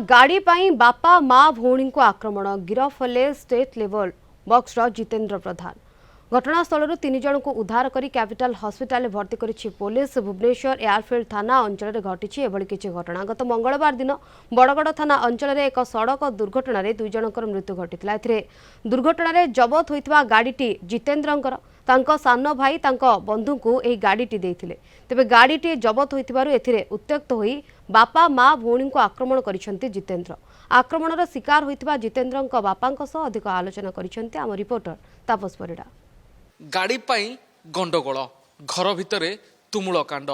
गाड़ी पाई बापा माँ भौणी को आक्रमण गिरफ हेले स्टेट लेवल बॉक्सर जितेंद्र प्रधान। घटनास्थल तीन जन को उद्धार कर कैपिटल हॉस्पिटल भर्ती करिछि पुलिस। भुवनेश्वर एयरफील्ड थाना अंचल घटी एभली किछि घटना। गत मंगलवार दिन बड़गड़ थाना अंचल एक सड़क दुर्घटन में 2 जनकर मृत्यु घटी। दुर्घटन जबत होता गाड़ीटी जितेंद्रंकर तांको सान भाई तांको बंधु को यह गाड़ीटी देइथिले। तेबे गाड़ीटी जबत होइतिबारु एथिरे उत्त्यक्त होई बापा माँ भौणी को आक्रमण करिसेंति जितेंद्र। आक्रमणर शिकार होइतिबा जितेंद्रंक बापांक सह अधिक आलोचना करिसेंति आम रिपोर्टर तापस परिडा। गाड़ी पाई गंडगोल घर भितरे तुमुल कांड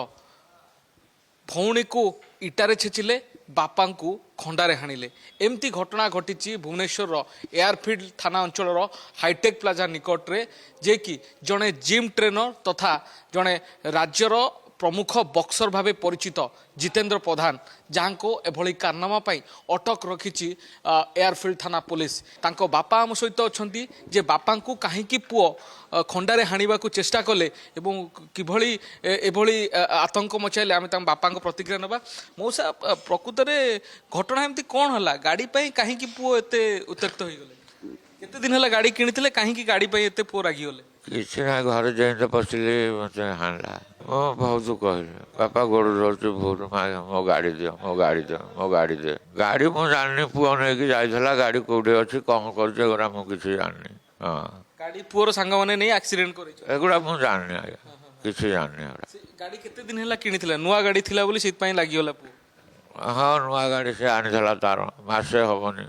भौणी को इटारे छेचिले बापा को खंडारे हाणिले एमती घटना घटी भुवनेश्वर एयरफील्ड थाना अंचल हाईटेक प्लाजा निकट रे जे कि जड़े जिम ट्रेनर तथा जड़े राज्यर प्रमुख बक्सर भावे परिचित जितेंद्र प्रधान जहाँ को एभली कारनामा पाई अटक रखी एयरफील्ड थाना पुलिस। तांको बापा आम सहित अच्छा जे बापा को कहीं पुओ खंडारे हाणिबा को चेष्टा कले एवं किभली एभली आतंक मचाइले आम बापा प्रतिक्रिया नबा। मौसा प्रकृत में घटना एमती कौन है गाड़ी पाई कहीं पुओ एते उत्त्यक्त हो गले केते दिन है गाड़ी किଣିଥିଲେ कहीं गाड़ी पाई एते पुओ रागी गले किसी ना घर जाए पशिले मत हाणला मो बहुत कहले बापा गोड़ रोच बहुत मो गाड़ी दियो मो गाड़ी दियो मो गाड़ी दे गाड़ी मु जानी पुओ नहीं जाइला गाड़ी कौटे अच्छी कौन कर मुझे जानी। हाँ गाड़ी पुओर सांग माने नहीं एक्सीडेंट करे एगुड़ा मुझे जानी आज्ञा किसी जानी गाड़ी केते दिन है किଣିଥିଲେ नुआ गाड़ी थिला बोली सेत पई लागि गला पुओ। हाँ नुआ गाड़ी से आनी तार मसे हेनी